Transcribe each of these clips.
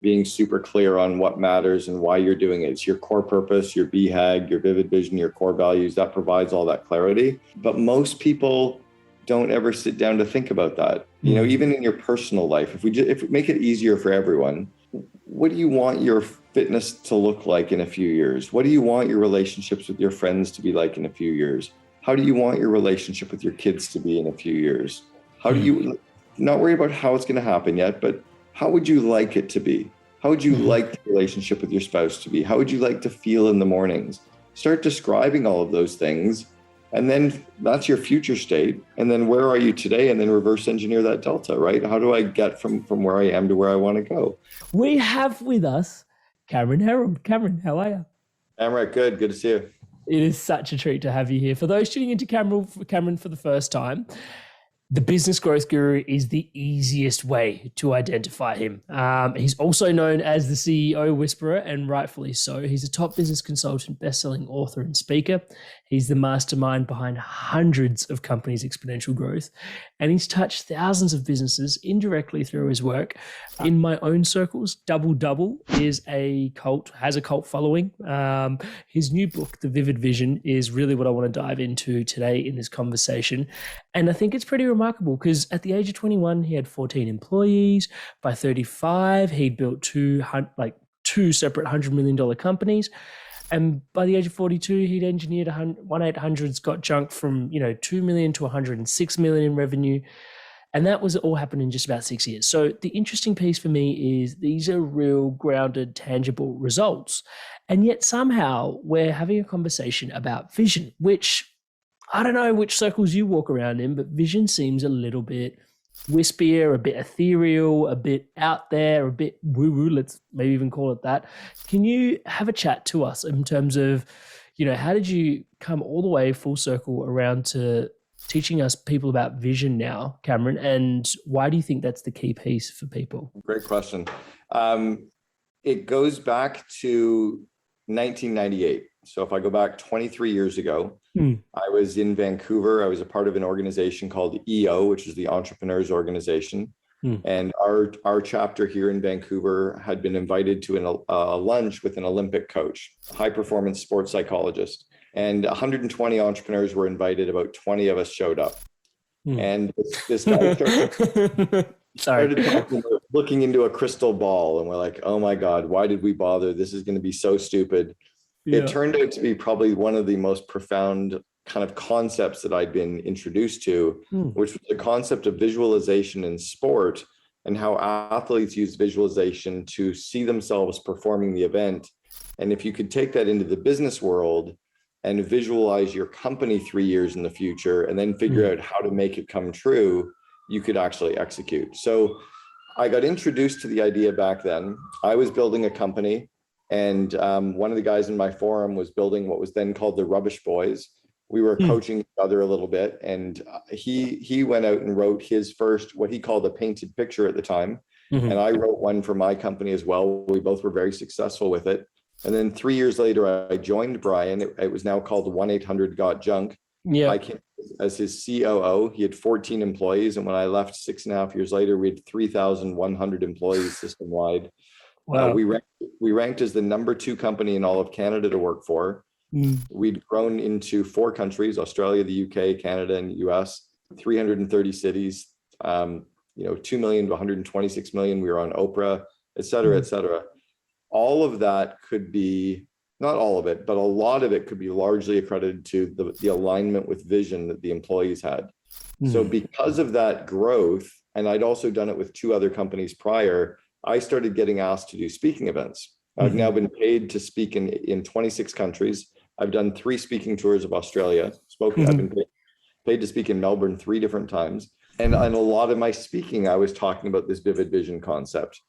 being super clear on what matters and why you're doing it. It's your core purpose, your BHAG, your vivid vision, your core values, that provides all that clarity. But most people don't ever sit down to think about that. You know, even in your personal life, if we make it easier for everyone, what do you want your fitness to look like in a few years? What do you want your relationships with your friends to be like in a few years? How do you want your relationship with your kids to be in a few years? How do you, not worry about how it's going to happen yet, but how would you like it to be? How would you like the relationship with your spouse to be? How would you like to feel in the mornings? Start describing all of those things. And then that's your future state. And then where are you today? And then reverse engineer that delta, right? How do I get from where I am to where I want to go? We have with us Cameron Herold. Cameron, how are you? Amrit, good to see you. It is such a treat to have you here. For those tuning into Cameron for the first time, the business growth guru is the easiest way to identify him. He's also known as the CEO whisperer, and rightfully so. He's a top business consultant, best-selling author and speaker. He's the mastermind behind hundreds of companies' exponential growth, and he's touched thousands of businesses indirectly through his work. In my own circles, Double Double has a cult following. His new book, The Vivid Vision, is really what I want to dive into today in this conversation. And I think it's pretty remarkable because at the age of 21, he had 14 employees. By 35, he'd built two separate $100 million companies. And by the age of 42, he'd engineered 1-800s, got junked from 2 million to 106 million in revenue. And that was all happened in just about 6 years. So the interesting piece for me is these are real grounded, tangible results. And yet somehow we're having a conversation about vision, which I don't know which circles you walk around in, but vision seems a little bit wispier, a bit ethereal, a bit out there, a bit woo-woo, let's maybe even call it that. Can you have a chat to us in terms of, how did you come all the way full circle around to teaching us people about vision now, Cameron, and why do you think that's the key piece for people? Great question. It goes back to 1998. So if I go back 23 years ago, I was in Vancouver. I was a part of an organization called EO, which is the Entrepreneurs Organization. And our chapter here in Vancouver had been invited to a lunch with an Olympic coach, a high-performance sports psychologist. And 120 entrepreneurs were invited. About 20 of us showed up. And this guy started looking into a crystal ball. And we're like, oh my God, why did we bother? This is going to be so stupid. Yeah. It turned out to be probably one of the most profound kind of concepts that I'd been introduced to, which was the concept of visualization in sport and how athletes use visualization to see themselves performing the event. And if you could take that into the business world and visualize your company 3 years in the future and then figure out how to make it come true, you could actually execute. So I got introduced to the idea back then. I was building a company. And one of the guys in my forum was building what was then called the Rubbish Boys. We were coaching each other a little bit. And he went out and wrote his first, what he called a painted picture at the time. And I wrote one for my company as well. We both were very successful with it. And then 3 years later, I joined Brian. It was now called 1-800 Got Junk. Yeah. I came as his COO. He had 14 employees. And when I left 6.5 years later, we had 3,100 employees system-wide. Wow. We ranked as the number 2 company in all of Canada to work for. We'd grown into 4 countries, Australia, the UK, Canada, and US, 330 cities, 2 million to 126 million. We were on Oprah, et cetera, et cetera. All of that could be, not all of it, but a lot of it could be largely accredited to the alignment with vision that the employees had. So because of that growth, and I'd also done it with 2 other companies prior, I started getting asked to do speaking events. I've now been paid to speak in 26 countries. I've done 3 speaking tours of Australia. I've been paid to speak in Melbourne 3 different times. And on a lot of my speaking, I was talking about this vivid vision concept.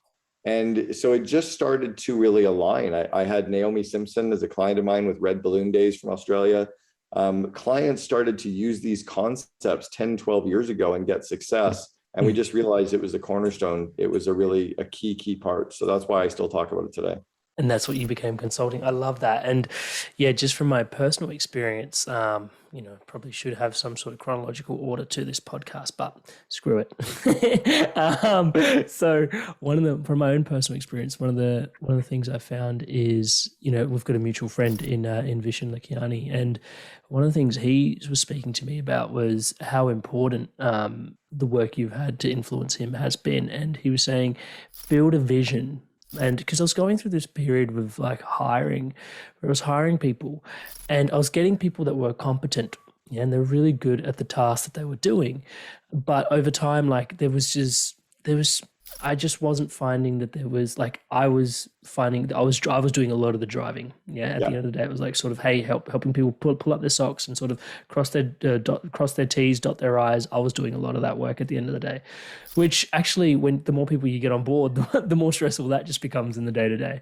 And so it just started to really align. I had Naomi Simpson as a client of mine with Red Balloon Days from Australia. Clients started to use these concepts 10, 12 years ago and get success. And we just realized it was a cornerstone. It was a key part. So that's why I still talk about it today. And that's what you became consulting. I love that. And yeah, just from my personal experience, probably should have some sort of chronological order to this podcast, but screw it. So from my own personal experience, one of the things I found is, we've got a mutual friend in Vishen Lakiani, and one of the things he was speaking to me about was how important the work you've had to influence him has been. And he was saying, build a vision. And because I was going through this period with like hiring, where I was hiring people and I was getting people that were competent, and they're really good at the task that they were doing. But over time, like I just wasn't finding that there was like, I was finding that I was doing a lot of the driving. Yeah. At the end of the day, it was like sort of, hey, helping people pull up their socks and sort of cross their T's, dot their I's. I was doing a lot of that work at the end of the day, which actually, when the more people you get on board, the more stressful that just becomes in the day to day.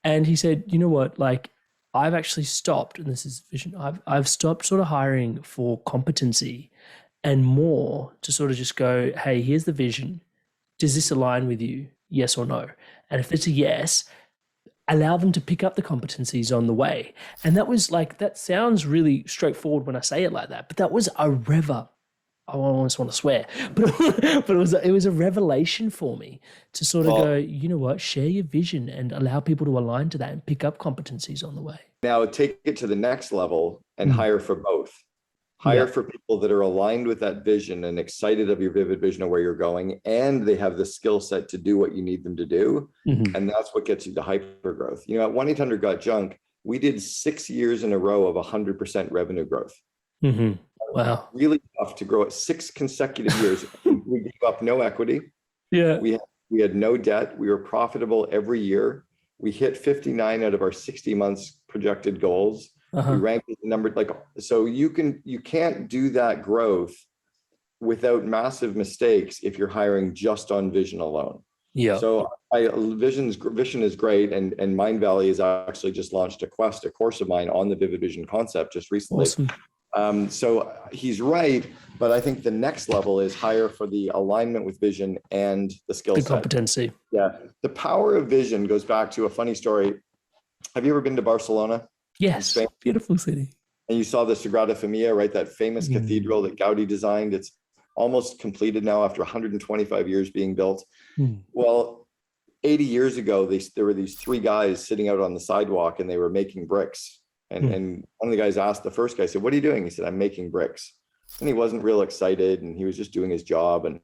And he said, you know what, like, I've actually stopped, and this is vision. I've stopped sort of hiring for competency and more to sort of just go, hey, here's the vision. Does this align with you? Yes or no? And if it's a yes, allow them to pick up the competencies on the way. And that was like, that sounds really straightforward when I say it like that, but that was a I almost want to swear, but it was a revelation for me to sort of go, you know what, share your vision and allow people to align to that and pick up competencies on the way. Now take it to the next level and hire for both. Hire for people that are aligned with that vision and excited of your vivid vision of where you're going, and they have the skill set to do what you need them to do. And that's what gets you to hyper growth. At 1-800-GOT-JUNK, we did 6 years in a row of 100% revenue growth. Wow. Really tough to grow at 6 consecutive years. We gave up no equity. Yeah. We had no debt. We were profitable every year. We hit 59 out of our 60 months projected goals. We ranked the number, so you can't do that growth without massive mistakes if you're hiring just on vision alone. Yeah. So vision is great, and Mind Valley has actually just launched a course of mine on the Vivid Vision concept just recently. Awesome. So he's right, but I think the next level is hire for the alignment with vision and the skill set. The competency. Yeah. The power of vision goes back to a funny story. Have you ever been to Barcelona? Yes, beautiful city. And you saw the Sagrada Familia, right? That famous cathedral that Gaudi designed. It's almost completed now after 125 years being built. Well, 80 years ago, there were these 3 guys sitting out on the sidewalk and they were making bricks. And one of the guys asked the first guy, said, "What are you doing?" He said, "I'm making bricks." And he wasn't real excited, and he was just doing his job. And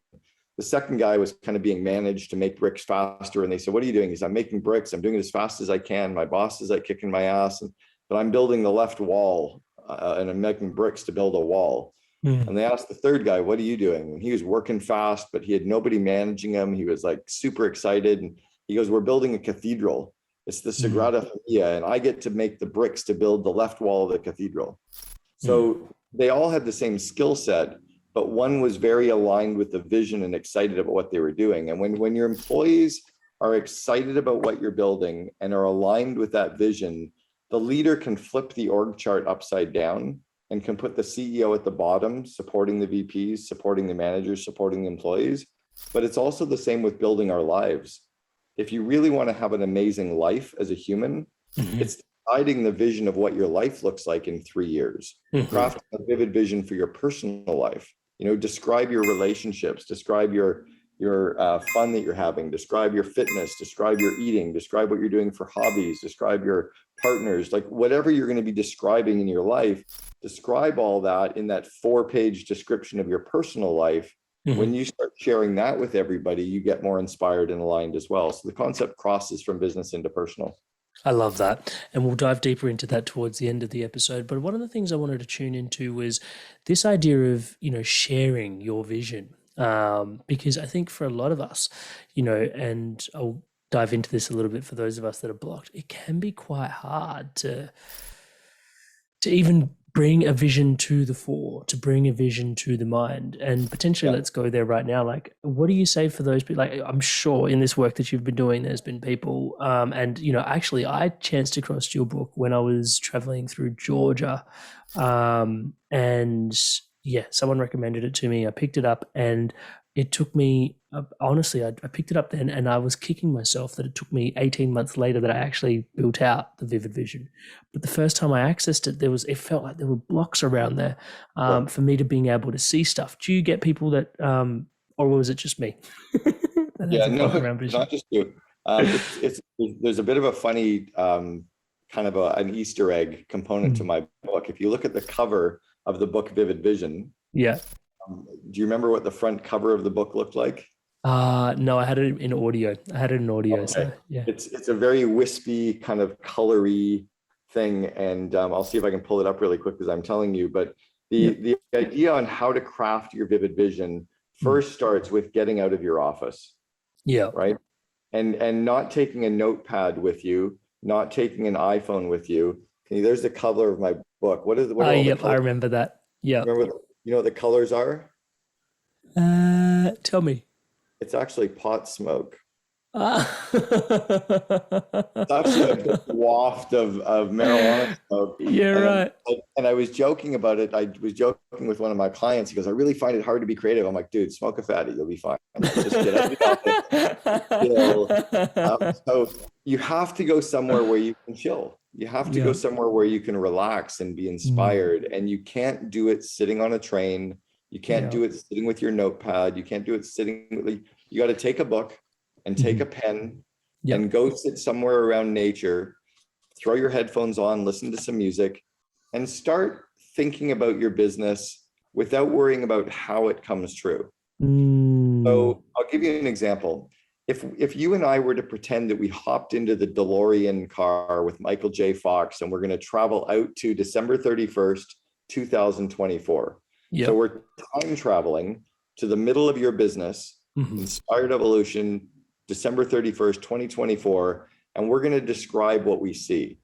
the second guy was kind of being managed to make bricks faster. And they said, "What are you doing?" He said, "I'm making bricks. I'm doing it as fast as I can. My boss is like kicking my ass. But I'm building the left wall and I'm making bricks to build a wall." And they asked the third guy, "What are you doing?" And he was working fast, but he had nobody managing him. He was like super excited. And he goes, "We're building a cathedral. It's the Sagrada Familia, and I get to make the bricks to build the left wall of the cathedral." So they all had the same skill set, but one was very aligned with the vision and excited about what they were doing. And when your employees are excited about what you're building and are aligned with that vision, the leader can flip the org chart upside down and can put the CEO at the bottom, supporting the VPs, supporting the managers, supporting the employees. But it's also the same with building our lives. If you really want to have an amazing life as a human, it's deciding the vision of what your life looks like in 3 years. Craft a vivid vision for your personal life. Describe your relationships, describe your fun that you're having, describe your fitness, describe your eating, describe what you're doing for hobbies, describe your partners, like whatever you're going to be describing in your life, describe all that in that 4-page description of your personal life. When you start sharing that with everybody, you get more inspired and aligned as well. So the concept crosses from business into personal. I love that. And we'll dive deeper into that towards the end of the episode. But one of the things I wanted to tune into was this idea of, sharing your vision. Because I think for a lot of us, and I'll dive into this a little bit for those of us that are blocked, it can be quite hard to even bring a vision to the fore, to bring a vision to the mind. And potentially let's go there right now. Like, what do you say for those people? Like, I'm sure in this work that you've been doing, there's been people, and, actually I chanced across your book when I was traveling through Georgia. And someone recommended it to me. I picked it up and it took me, honestly, I picked it up then and I was kicking myself that it took me 18 months later that I actually built out the Vivid Vision. But the first time I accessed it, it felt like there were blocks around there for me to being able to see stuff. Do you get people that, or was it just me? Yeah, no, not just you. There's a bit of a funny kind of an Easter egg component to my book. If you look at the cover of the book Vivid Vision, yeah. Do you remember what the front cover of the book looked like? No, I had it in audio. Okay. So yeah. It's a very wispy kind of colory thing, and I'll see if I can pull it up really quick as I'm telling you. But the idea on how to craft your Vivid Vision first starts with getting out of your office. Yeah. Right. And not taking a notepad with you, not taking an iPhone with you. There's the cover of my book. What is? Yep, I remember that. Yeah. You know what the colors are? Tell me. It's actually pot smoke. It's actually a big waft of marijuana smoke. Yeah, right. And I was joking about it. I was joking with one of my clients. He goes, I really find it hard to be creative. I'm like, dude, smoke a fatty. You'll be fine. Just get out of the office. So you have to go somewhere where you can chill. You have to go somewhere where you can relax and be inspired. And you can't do it sitting on a train. You can't do it sitting with your notepad. You can't do it sitting. You got to take a book and take a pen and go sit somewhere around nature, throw your headphones on, listen to some music, and start thinking about your business without worrying about how it comes true. So I'll give you an example. If you and I were to pretend that we hopped into the DeLorean car with Michael J. Fox and we're going to travel out to December 31st, 2024. So we're time traveling to the middle of your business, Inspired Evolution, December 31st, 2024, and we're going to describe what we see.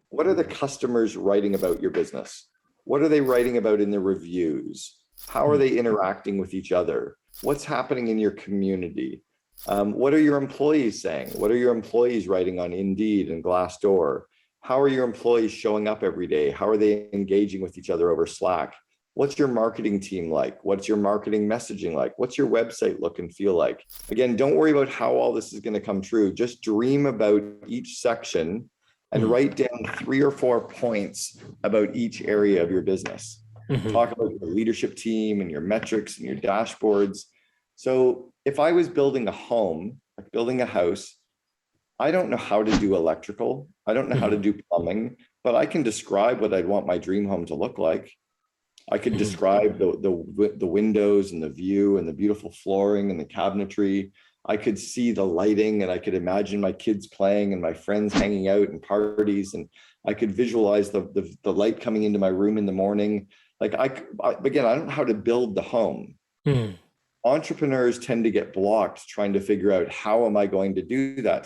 What are the customers writing about your business? What are they writing about in the reviews? How are they interacting with each other? What's happening in your community? What are your employees saying? What are your employees writing on Indeed and Glassdoor? How are your employees showing up every day? How are they engaging with each other over Slack? What's your marketing team like? What's your marketing messaging like? What's your website look and feel like? Again, don't worry about how all this is going to come true. Just dream about each section and write down 3 or 4 points about each area of your business. Talk about your leadership team and your metrics and your dashboards. So if I was building a home, like building a house, I don't know how to do electrical. I don't know how to do plumbing, but I can describe what I'd want my dream home to look like. I could describe the windows and the view and the beautiful flooring and the cabinetry. I could see the lighting and I could imagine my kids playing and my friends hanging out and parties. And I could visualize the light coming into my room in the morning. Like again, I don't know how to build the home. Entrepreneurs tend to get blocked trying to figure out, how am I going to do that?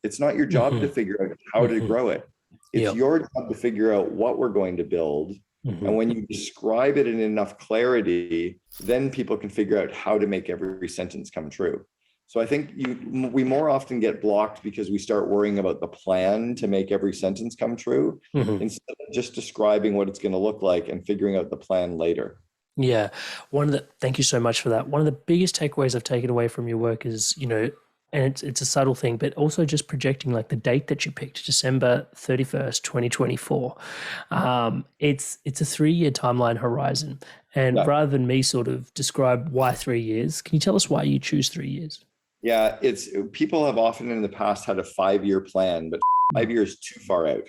It's not your job to figure out how to grow it. It's your job to figure out what we're going to build. And when you describe it in enough clarity, then people can figure out how to make every sentence come true. So I think we more often get blocked because we start worrying about the plan to make every sentence come true, instead of just describing what it's going to look like and figuring out the plan later. Yeah. Thank you so much for that. One of the biggest takeaways I've taken away from your work is, and it's a subtle thing, but also just projecting like the date that you picked, December 31st, 2024. It's a 3-year timeline horizon. And rather than me sort of describe why 3 years, can you tell us why you choose 3 years? Yeah, people have often in the past had a 5-year plan, but 5 years too far out.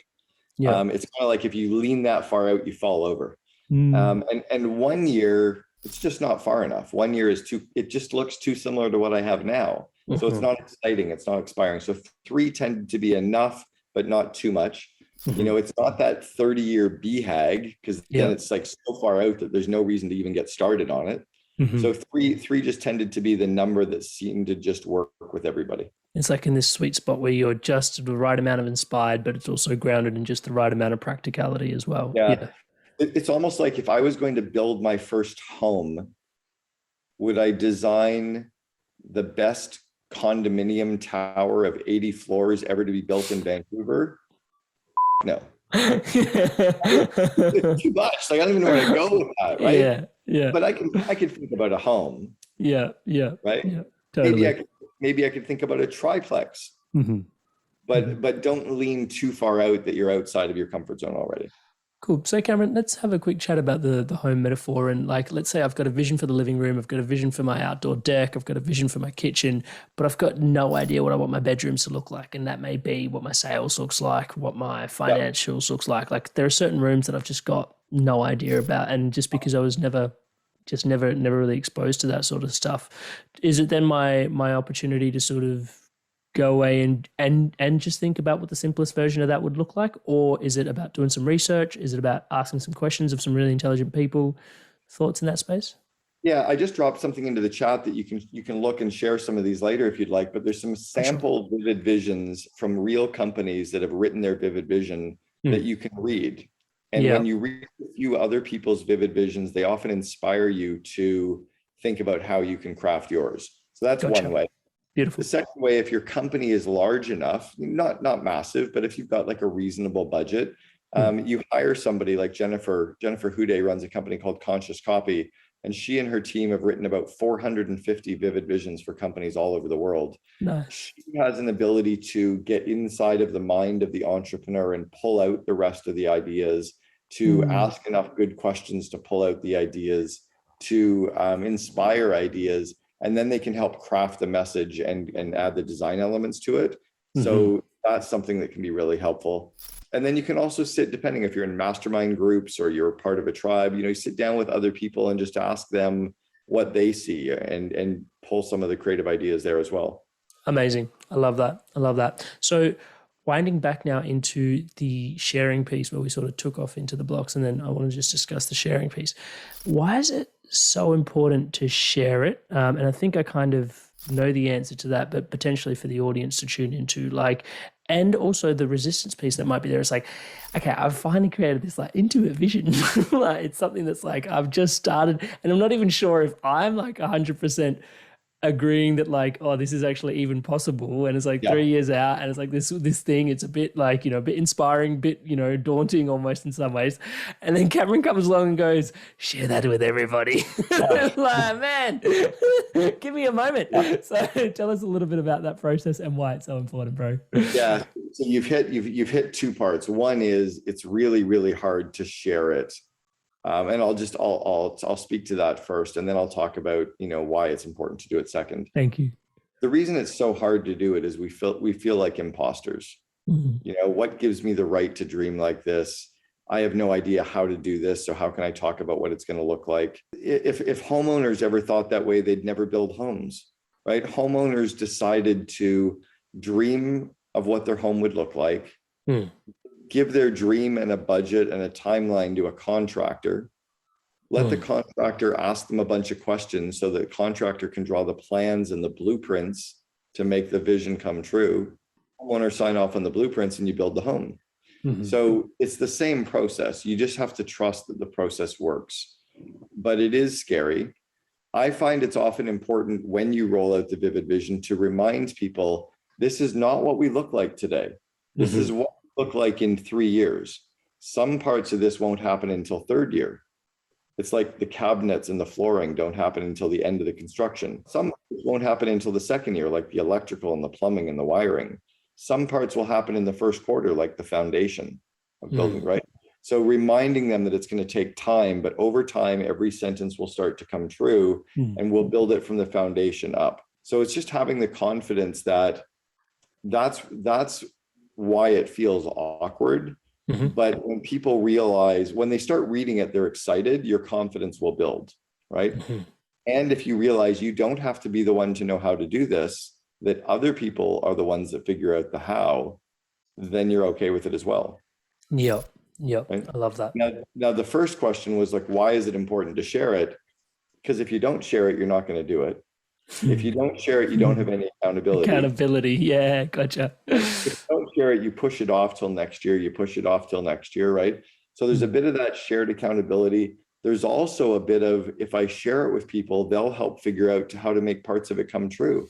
It's kind of like if you lean that far out, you fall over. And 1 year, it's just not far enough. 1 year it just looks too similar to what I have now. So it's not exciting. It's not inspiring. So 3 tend to be enough, but not too much. It's not that 30-year BHAG, because then it's like so far out that there's no reason to even get started on it. So three just tended to be the number that seemed to just work with everybody. It's like in this sweet spot where you're just the right amount of inspired, but it's also grounded in just the right amount of practicality as well. Yeah. It's almost like if I was going to build my first home, would I design the best condominium tower of 80 floors ever to be built in Vancouver? No. It's too much. Like, I don't even know where to go with that, right? Yeah. But I can think about a home Yeah. Yeah. right? Yeah. Maybe Totally. maybe I could think about a triplex, Hmm. but don't lean too far out that you're outside of your comfort zone already. Cool. So, Cameron, let's have a quick chat about the home metaphor. And like, let's say I've got a vision for the living room, I've got a vision for my outdoor deck, I've got a vision for my kitchen, but I've got no idea what I want my bedrooms to look like. And that may be what my sales looks like, what my Yeah. financials looks like. Like, there are certain rooms that I've just got no idea about. And just because I was never really exposed to that sort of stuff, is it then my opportunity to sort of go away and just think about what the simplest version of that would look like? Or is it about doing some research? Is it about asking some questions of some really intelligent people? Thoughts in that space? Yeah, I just dropped something into the chat that you can look and share some of these later if you'd like, but there's some For sure. sample vivid visions from real companies that have written their vivid vision that you can read. And Yeah. when you read a few other people's vivid visions, they often inspire you to think about how you can craft yours. So that's Gotcha. one way. Beautiful. The second way, if your company is large enough, not massive, but if you've got like a reasonable budget, you hire somebody like Jennifer Houdet runs a company called Conscious Copy, and she and her team have written about 450 vivid visions for companies all over the world. Nice. She has an ability to get inside of the mind of the entrepreneur and pull out the rest of the ideas, to ask enough good questions to pull out the ideas, to inspire ideas, and then they can help craft the message and add the design elements to it. So that's something that can be really helpful. And then you can also sit, depending if you're in mastermind groups or you're part of a tribe, you sit down with other people and just ask them what they see and pull some of the creative ideas there as well. Amazing. I love that. I love that. So winding back now into the sharing piece where we sort of took off into the blocks, and then I want to just discuss the sharing piece. Why is it so important to share it? And I think I kind of know the answer to that, but potentially for the audience to tune into, like, and also the resistance piece that might be there. It's like, okay, I've finally created this like intimate vision. Like, it's something that's like, I've just started and I'm not even sure if I'm like 100% agreeing that like, oh, this is actually even possible. And it's like 3 years out, and it's like this thing, it's a bit like, a bit inspiring, bit, daunting almost in some ways. And then Cameron comes along and goes, share that with everybody. Like, man, give me a moment. So tell us a little bit about that process and why it's so important, bro. Yeah. So you've hit two parts. One is it's really, really hard to share it. And I'll speak to that first, and then I'll talk about, why it's important to do it second. Thank you. The reason it's so hard to do it is we feel like imposters. What gives me the right to dream like this? I have no idea how to do this. So how can I talk about what it's going to look like? If homeowners ever thought that way, they'd never build homes, right? Homeowners decided to dream of what their home would look like, give their dream and a budget and a timeline to a contractor, let the contractor ask them a bunch of questions so the contractor can draw the plans and the blueprints to make the vision come true. Homeowner sign off on the blueprints and you build the home. So it's the same process. You just have to trust that the process works, but it is scary. I find it's often important when you roll out the vivid vision to remind people, this is not what we look like today. This is what we look like in 3 years. Some parts of this won't happen until third year. It's like the cabinets and the flooring don't happen until the end of the construction. Some won't happen until the second year, like the electrical and the plumbing and the wiring. Some parts will happen in the first quarter, like the foundation of building, right? So reminding them that it's going to take time, but over time, every sentence will start to come true and we'll build it from the foundation up. So it's just having the confidence that that's why it feels awkward. But when people realize, when they start reading it, they're excited, your confidence will build, right? And if you realize you don't have to be the one to know how to do this, that other people are the ones that figure out the how, then you're okay with it as well. Yep. Right? I love that. Now, the first question was like, why is it important to share it? Because if you don't share it, you're not going to do it. If you don't share it, you don't have any accountability. Yeah, gotcha. If you don't share it, you push it off till next year. You push it off till next year, right? So there's a bit of that shared accountability. There's also a bit of, if I share it with people, they'll help figure out how to make parts of it come true.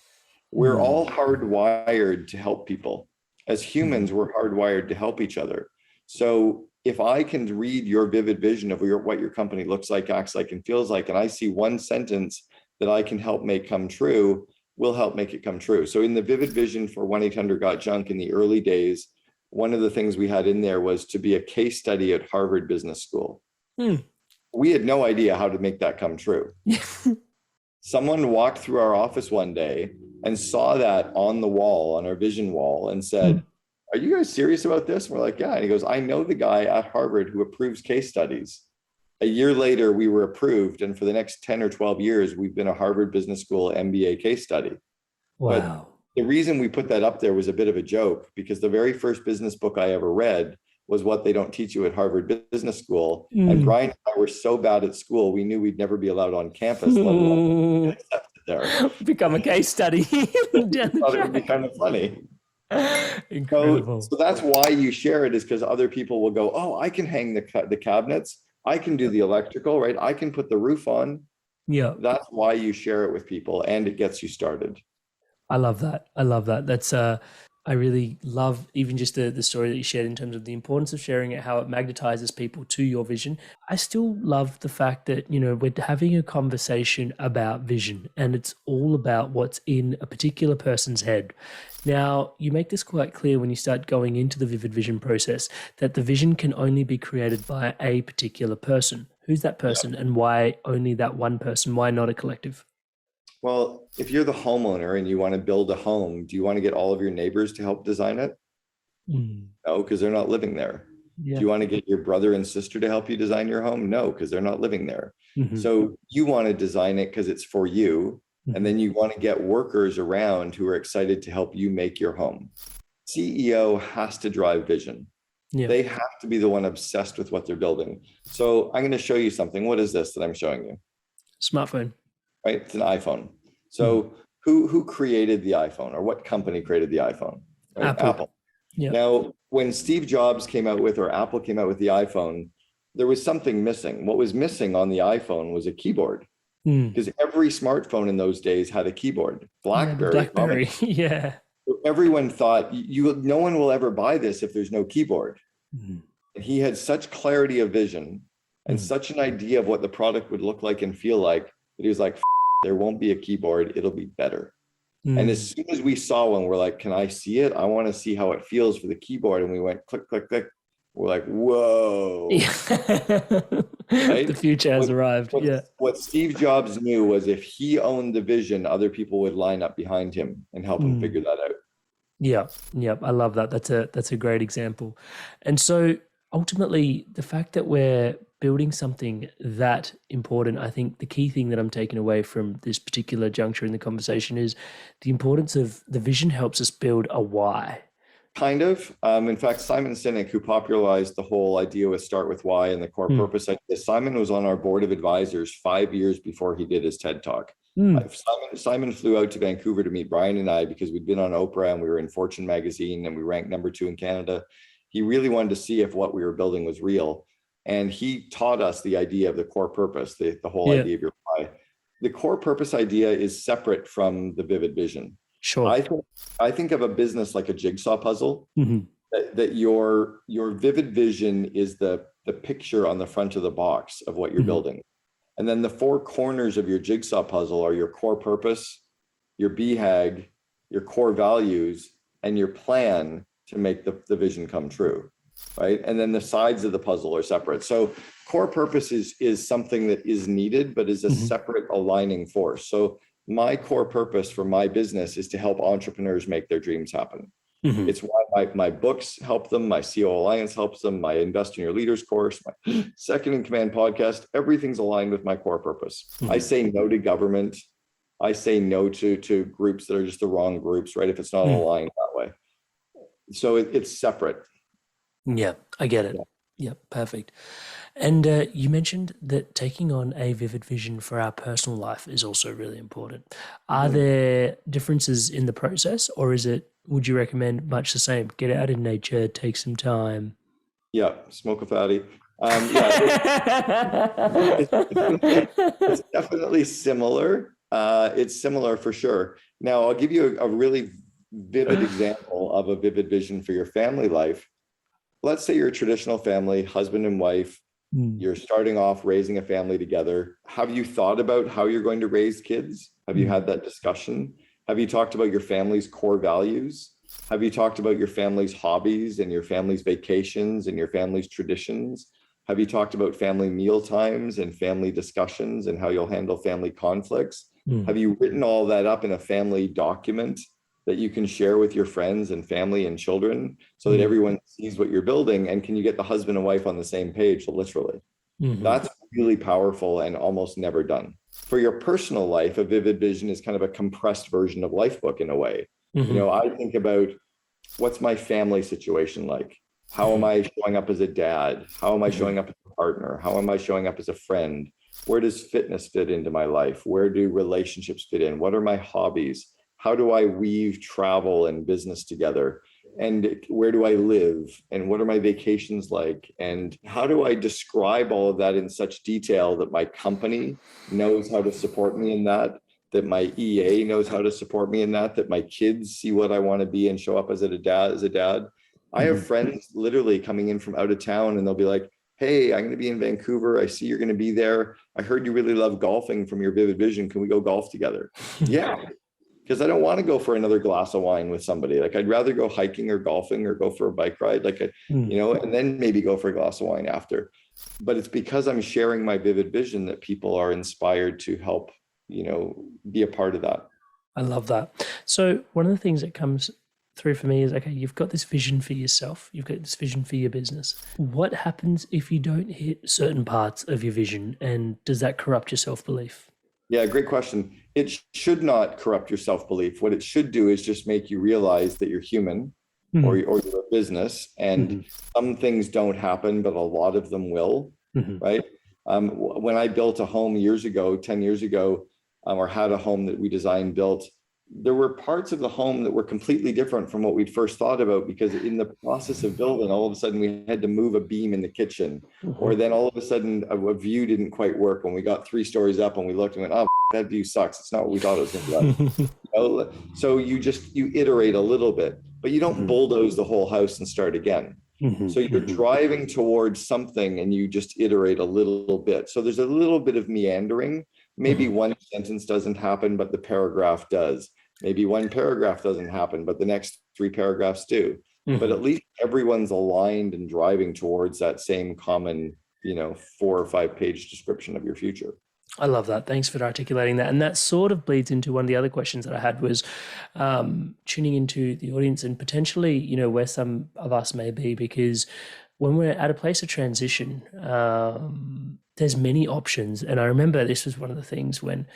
We're all hardwired to help people. As humans, we're hardwired to help each other. So if I can read your vivid vision of what your company looks like, acts like, and feels like, and I see one sentence that I can help make come true will help make it come true. So in the vivid vision for 1-800-GOT-JUNK in the early days, one of the things we had in there was to be a case study at Harvard Business School. We had no idea how to make that come true. Someone walked through our office one day and saw that on the wall, on our vision wall, and said, are you guys serious about this? And we're like, yeah. And he goes, I know the guy at Harvard who approves case studies. A year later, we were approved. And for the next 10 or 12 years, we've been a Harvard Business School MBA case study. Wow. But the reason we put that up there was a bit of a joke, because the very first business book I ever read was What They Don't Teach You at Harvard Business School. And Brian and I were so bad at school, we knew we'd never be allowed on campus, let alone get accepted there. Become a case study. It would be kind of funny. Incredible. So that's why you share it, is because other people will go, oh, I can hang the cabinets. I can do the electrical, right? I can put the roof on. Yeah. That's why you share it with people, and it gets you started. I love that. I love that. That's I really love even just the story that you shared in terms of the importance of sharing it, how it magnetizes people to your vision. I still love the fact that, you know, we're having a conversation about vision, and it's all about what's in a particular person's head. Now, you make this quite clear when you start going into the vivid vision process, that the vision can only be created by a particular person. Who's that person, and why only that one person? Why not a collective? Well, if you're the homeowner and you want to build a home, do you want to get all of your neighbors to help design it? No, because they're not living there. Do you want to get your brother and sister to help you design your home? No, because they're not living there. So you want to design it because it's for you. And then you want to get workers around who are excited to help you make your home. CEO has to drive vision. They have to be the one obsessed with what they're building. So I'm going to show you something. What is this that I'm showing you? Smartphone. Right? It's an iPhone. So who created the iPhone, or what company created the iPhone? Right? Apple. Now, when Steve Jobs came out with, or Apple came out with the iPhone, there was something missing. What was missing on the iPhone was a keyboard, because every smartphone in those days had a keyboard. BlackBerry. Everyone thought, no one will ever buy this if there's no keyboard. And he had such clarity of vision and such an idea of what the product would look like and feel like, that he was like, there won't be a keyboard, it'll be better. And as soon as we saw one, we're like, can I see it? I want to see how it feels for the keyboard. And we went click, click, click. We're like, whoa. Right? The future has arrived. What Steve Jobs knew was, if he owned the vision, other people would line up behind him and help him figure that out. Yeah. I love that. That's a great example. And so ultimately, the fact that we're building something that important, I think the key thing that I'm taking away from this particular juncture in the conversation is the importance of the vision helps us build a why. Kind of. In fact, Simon Sinek, who popularized the whole idea with Start With Why and the core purpose idea, Simon was on our board of advisors 5 years before he did his TED Talk. Simon flew out to Vancouver to meet Brian and I, because we'd been on Oprah and we were in Fortune magazine and we ranked #2 in Canada. He really wanted to see if what we were building was real. And he taught us the idea of the core purpose, the whole idea of your why. The core purpose idea is separate from the vivid vision. Sure. I think of a business like a jigsaw puzzle, that your vivid vision is the picture on the front of the box of what you're building. And then the four corners of your jigsaw puzzle are your core purpose, your BHAG, your core values, and your plan to make the vision come true. Right. And then the sides of the puzzle are separate. So core purpose is something that is needed, but is a separate aligning force. So my core purpose for my business is to help entrepreneurs make their dreams happen. It's why my books help them. My COO Alliance helps them. My Invest in Your Leaders course, my Second in Command podcast, everything's aligned with my core purpose. I say no to government. I say no to groups that are just the wrong groups, right? If it's not aligned that way. So it's separate. Yeah, I get it. Yeah, perfect. And you mentioned that taking on a vivid vision for our personal life is also really important. Are there differences in the process, or would you recommend much the same? Get out in nature, take some time. Yeah, smoke a fatty. It's definitely similar. It's similar for sure. Now, I'll give you a really vivid example of a vivid vision for your family life. Let's say you're a traditional family, husband and wife, You're starting off raising a family together. Have you thought about how you're going to raise kids? Have you had that discussion? Have you talked about your family's core values? Have you talked about your family's hobbies and your family's vacations and your family's traditions? Have you talked about family meal times and family discussions and how you'll handle family conflicts? Have you written all that up in a family document that you can share with your friends and family and children so that everyone sees what you're building? And can you get the husband and wife on the same page, literally? That's really powerful and almost never done. For your personal life, a vivid vision is kind of a compressed version of Lifebook in a way. You know, I think about, what's my family situation like? How am I showing up as a dad? How am I showing up as a partner? How am I showing up as a friend? Where does fitness fit into my life? Where do relationships fit in? What are my hobbies? How do I weave travel and business together? And where do I live? And what are my vacations like? And how do I describe all of that in such detail that my company knows how to support me in that, that my EA knows how to support me in that my kids see what I want to be and show up as a dad. I have friends literally coming in from out of town and they'll be like, hey, I'm going to be in Vancouver. I see you're going to be there. I heard you really love golfing from your vivid vision. Can we go golf together? Yeah. Because I don't want to go for another glass of wine with somebody. Like, I'd rather go hiking or golfing or go for a bike ride, you know, and then maybe go for a glass of wine after. But it's because I'm sharing my vivid vision that people are inspired to help, you know, be a part of that. I love that. So one of the things that comes through for me is, okay, you've got this vision for yourself. You've got this vision for your business. What happens if you don't hit certain parts of your vision? And does that corrupt your self-belief? Yeah, great question. It should not corrupt your self-belief. What it should do is just make you realize that you're human, or you're a business, and some things don't happen, but a lot of them will, right? When I built a home 10 years ago, or had a home that we designed, built, there were parts of the home that were completely different from what we'd first thought about, because in the process of building, all of a sudden we had to move a beam in the kitchen, or then all of a sudden a view didn't quite work when we got 3 stories up and we looked and went, oh, that view sucks. It's not what we thought it was going to be like. So you iterate a little bit, but you don't bulldoze the whole house and start again. So you're driving towards something and you just iterate a little bit. So there's a little bit of meandering. Maybe one sentence doesn't happen, but the paragraph does. Maybe one paragraph doesn't happen, but the next 3 paragraphs do. But at least everyone's aligned and driving towards that same common, 4 or 5 page description of your future. I love that. Thanks for articulating that. And that sort of bleeds into one of the other questions that I had, was tuning into the audience and potentially, where some of us may be, because when we're at a place of transition, there's many options. And I remember this was one of the things when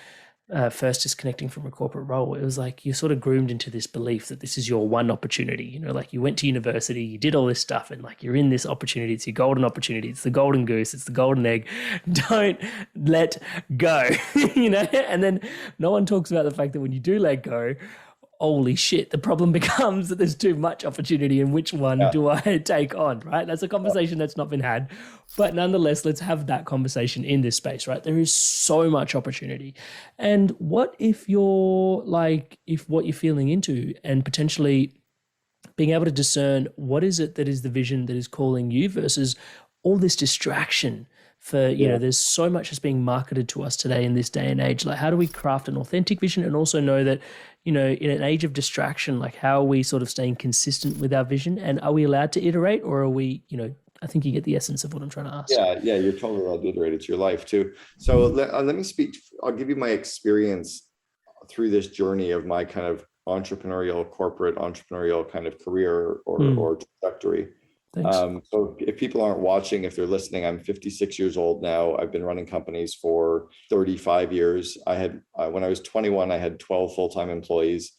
first disconnecting from a corporate role, it was like you're sort of groomed into this belief that this is your one opportunity. Like you went to university, you did all this stuff, and like you're in this opportunity. It's your golden opportunity. It's the golden goose. It's the golden egg. Don't let go, And then no one talks about the fact that when you do let go, holy shit, the problem becomes that there's too much opportunity, and which one do I take on, right? That's a conversation that's not been had. But nonetheless, let's have that conversation in this space, right? There is so much opportunity. And what if if what you're feeling into, and potentially being able to discern what is it that is the vision that is calling you versus all this distraction for, there's so much that's being marketed to us today in this day and age. Like, how do we craft an authentic vision and also know that, in an age of distraction, like how are we sort of staying consistent with our vision, and are we allowed to iterate, or are we, I think you get the essence of what I'm trying to ask. Yeah, you're totally allowed to iterate. It's your life too. So let me speak. I'll give you my experience through this journey of my kind of corporate entrepreneurial kind of career or trajectory. So if people aren't watching, if they're listening, I'm 56 years old now. I've been running companies for 35 years. When I was 21, I had 12 full-time employees.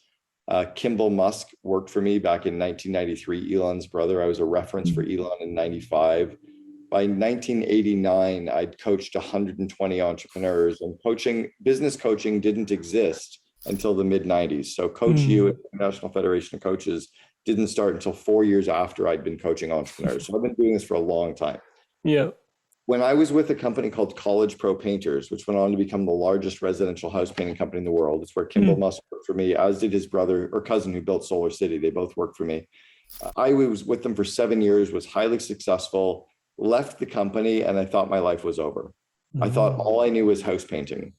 Kimball Musk worked for me back in 1993, Elon's brother. I was a reference for Elon in 95. By 1989, I'd coached 120 entrepreneurs, and business coaching didn't exist until the mid 90s. So Coach U, International Federation of Coaches, didn't start until 4 years after I'd been coaching entrepreneurs. So I've been doing this for a long time. Yeah. When I was with a company called College Pro Painters, which went on to become the largest residential house painting company in the world, it's where Kimball Musk worked for me, as did his brother or cousin who built Solar City. They both worked for me. I was with them for 7 years, was highly successful, left the company and I thought my life was over. I thought all I knew was house painting.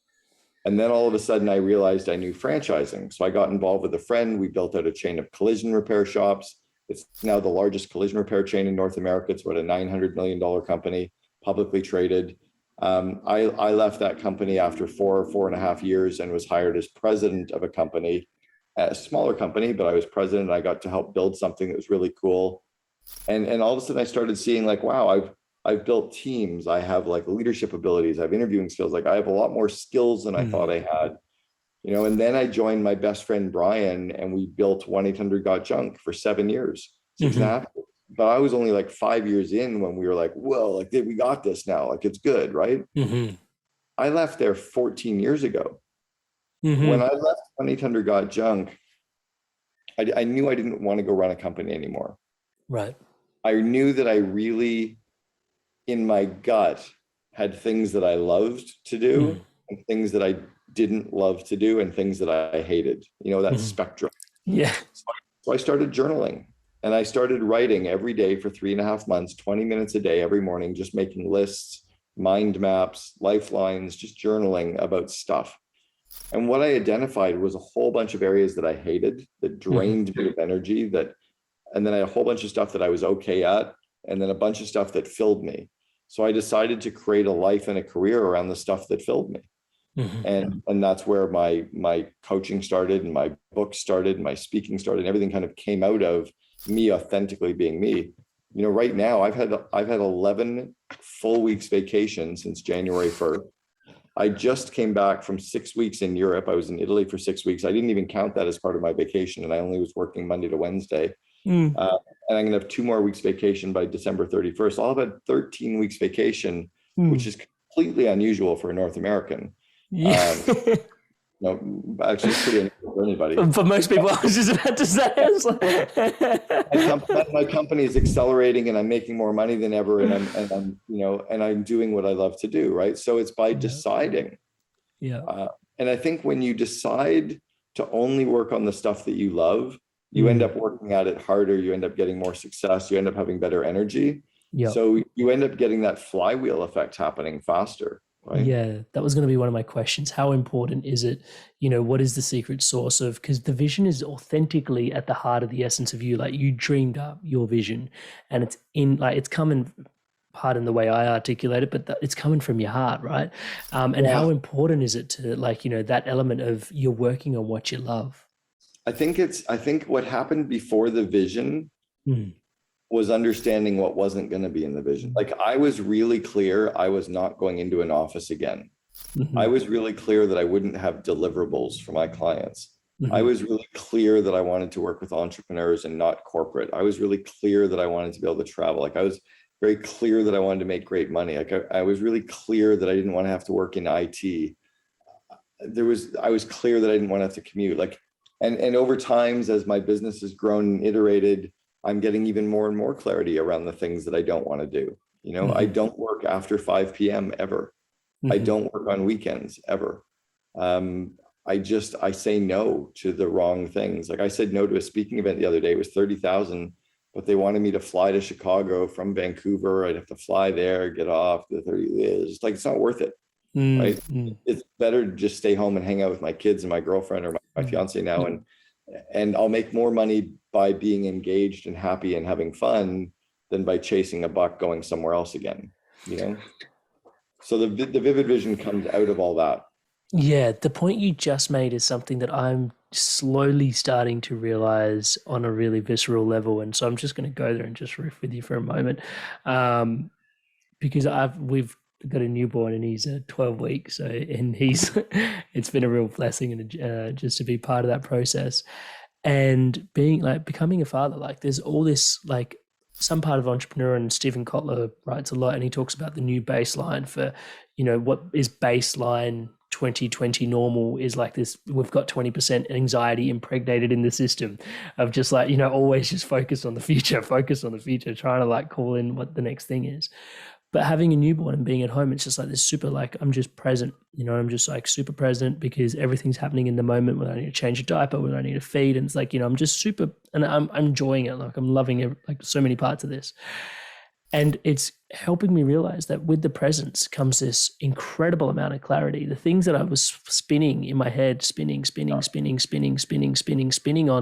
And then all of a sudden I realized I knew franchising. So I got involved with a friend. We built out a chain of collision repair shops. It's now the largest collision repair chain in North America. It's about a $900 million company, publicly traded. I left that company after 4.5 years and was hired as president of a company, a smaller company, but I was president. I got to help build something that was really cool. And all of a sudden I started seeing like, wow, I've built teams. I have like leadership abilities. I have interviewing skills. Like I have a lot more skills than I thought I had, you know. And then I joined my best friend, Brian, and we built 1-800-GOT-JUNK for 7 years, 6.5 years. But I was only like 5 years in when we were like, whoa, like we got this now. Like it's good, right? I left there 14 years ago. When I left 1-800-GOT-JUNK, I knew I didn't want to go run a company anymore. Right. I knew that I really, in my gut, had things that I loved to do and things that I didn't love to do and things that I hated, you know, that spectrum. Yeah. So I started journaling and I started writing every day for 3.5 months, 20 minutes a day, every morning, just making lists, mind maps, lifelines, just journaling about stuff. And what I identified was a whole bunch of areas that I hated, that drained me of energy, and then I had a whole bunch of stuff that I was okay at, and then a bunch of stuff that filled me. So I decided to create a life and a career around the stuff that filled me. And that's where my coaching started and my book started and my speaking started, and everything kind of came out of me authentically being me. You know, right now I've had 11 full weeks vacation since January 1st. I just came back from 6 weeks in Europe. I was in Italy for 6 weeks. I didn't even count that as part of my vacation, and I only was working Monday to Wednesday. And I'm going to have 2 more weeks vacation by December 31st. I'll have had 13 weeks vacation, which is completely unusual for a North American. Yeah. No, actually, it's pretty unusual for anybody. For most people, I was just about to say, my company is accelerating, and I'm making more money than ever, and I'm doing what I love to do, right? So it's by deciding. Yeah. And I think when you decide to only work on the stuff that you love, you end up working at it harder. You end up getting more success. You end up having better energy. Yeah. So you end up getting that flywheel effect happening faster. Right? Yeah, that was going to be one of my questions. How important is it? You know, what is the secret source of, because the vision is authentically at the heart of the essence of you. Like you dreamed up your vision, and it's coming, pardon the way I articulate it, but it's coming from your heart, right? And how important is it to, like, you know, that element of you're working on what you love? I think what happened before the vision was understanding what wasn't going to be in the vision. Like I was really clear I was not going into an office again. I was really clear that I wouldn't have deliverables for my clients. I was really clear that I wanted to work with entrepreneurs and not corporate. I was really clear that I wanted to be able to travel. Like I was very clear that I wanted to make great money. Like I was really clear that I didn't want to have to work in IT. I was clear that I didn't want to have to commute. Like, and over times, as my business has grown and iterated, I'm getting even more and more clarity around the things that I don't want to do. You know, I don't work after 5 p.m. ever. I don't work on weekends ever. I say no to the wrong things. Like I said no to a speaking event the other day. It was 30,000, but they wanted me to fly to Chicago from Vancouver. I'd have to fly there, get off the 30. It's just like, it's not worth it. Right? It's better to just stay home and hang out with my kids and my girlfriend or my fiance now. And I'll make more money by being engaged and happy and having fun than by chasing a buck going somewhere else again, you know? So the vivid vision comes out of all that. Yeah, the point you just made is something that I'm slowly starting to realize on a really visceral level. And so I'm just going to go there and just riff with you for a moment. Because we've got a newborn and he's 12 weeks. So, and it's been a real blessing and just to be part of that process. And becoming a father, like there's all this, like some part of entrepreneur, and Stephen Kotler writes a lot, and he talks about the new baseline for, you know, what is baseline 2020 normal is like this. We've got 20% anxiety impregnated in the system of just like, you know, always just focus on the future, trying to like call in what the next thing is. But having a newborn and being at home, it's just like this super, like, I'm just present, you know, I'm just like super present because everything's happening in the moment when I need to change a diaper, when I need to feed. And it's like, you know, I'm just super, and I'm enjoying it. Like I'm loving it, like so many parts of this. And it's helping me realize that with the presence comes this incredible amount of clarity. The things that I was spinning in my head, spinning on,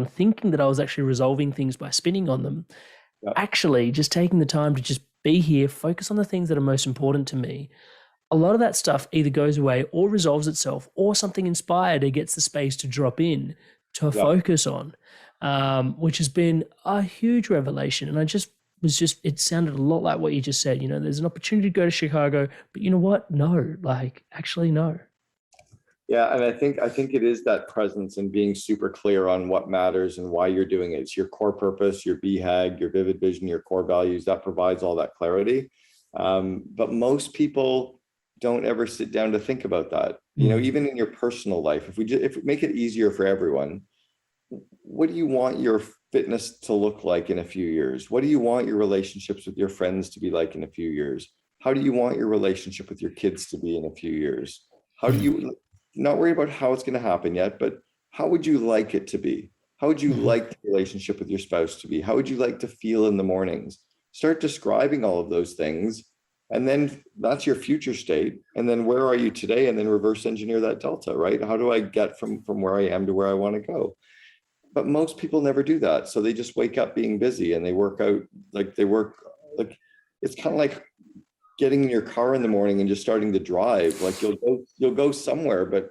thinking that I was actually resolving things by spinning on them, actually just taking the time to just be here, focus on the things that are most important to me. A lot of that stuff either goes away or resolves itself, or something inspired it gets the space to drop in to focus on, which has been a huge revelation. And it sounded a lot like what you just said. There's an opportunity to go to Chicago, but you know what? No, actually no. Yeah, and I think it is that presence and being super clear on what matters and why you're doing it. It's your core purpose, your BHAG, your vivid vision, your core values that provides all that clarity. But most people don't ever sit down to think about that. Even in your personal life, if we make it easier for everyone, what do you want your fitness to look like in a few years? What do you want your relationships with your friends to be like in a few years? How do you want your relationship with your kids to be in a few years? How do you not worry about how it's going to happen yet, but how would you like it to be? How would you like the relationship with your spouse to be? How would you like to feel in the mornings? Start describing all of those things. And then that's your future state. And then where are you today? And then reverse engineer that delta, right? How do I get from where I am to where I want to go? But most people never do that. So they just wake up being busy and they work out like it's kind of like getting in your car in the morning and just starting to drive. Like you'll go somewhere, but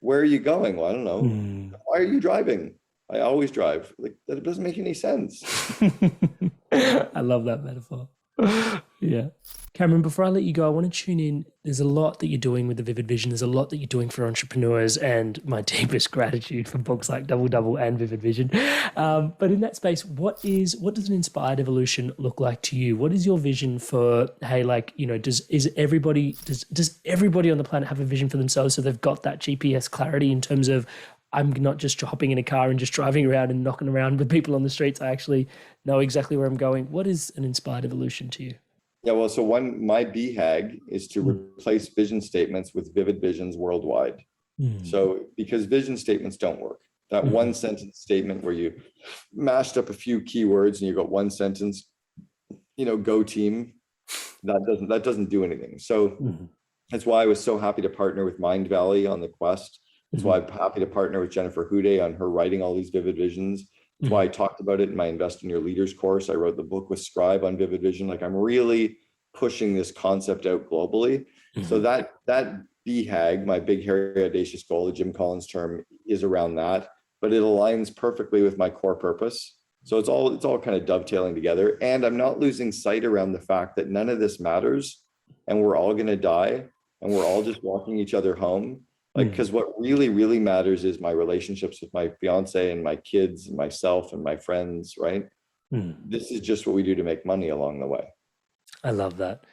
where are you going? Well, I don't know. Why are you driving? I always drive. Like that doesn't make any sense. I love that metaphor. Yeah. Cameron, before I let you go, I want to tune in. There's a lot that you're doing with the Vivid Vision. There's a lot that you're doing for entrepreneurs, and my deepest gratitude for books like Double Double and Vivid Vision. But in that space, what does an inspired evolution look like to you? What is your vision for, hey, does everybody on the planet have a vision for themselves so they've got that GPS clarity in terms of, I'm not just hopping in a car and just driving around and knocking around with people on the streets. I actually know exactly where I'm going. What is an inspired evolution to you? Yeah, well, so my BHAG is to replace vision statements with vivid visions worldwide. So because vision statements don't work. That one sentence statement where you mashed up a few keywords and you got one sentence, go team, that doesn't do anything. So that's why I was so happy to partner with Mind Valley on the quest. That's why I'm happy to partner with Jennifer Houdet on her writing all these vivid visions. That's why I talked about it in my Invest in Your Leaders course. I wrote the book with Scribe on vivid vision. Like I'm really pushing this concept out globally. So that BHAG, my big, hairy, audacious goal, the Jim Collins term, is around that, but it aligns perfectly with my core purpose. So it's all kind of dovetailing together. And I'm not losing sight around the fact that none of this matters and we're all going to die and we're all just walking each other home. Because what really, really matters is my relationships with my fiance and my kids and myself and my friends, right? This is just what we do to make money along the way. I love that.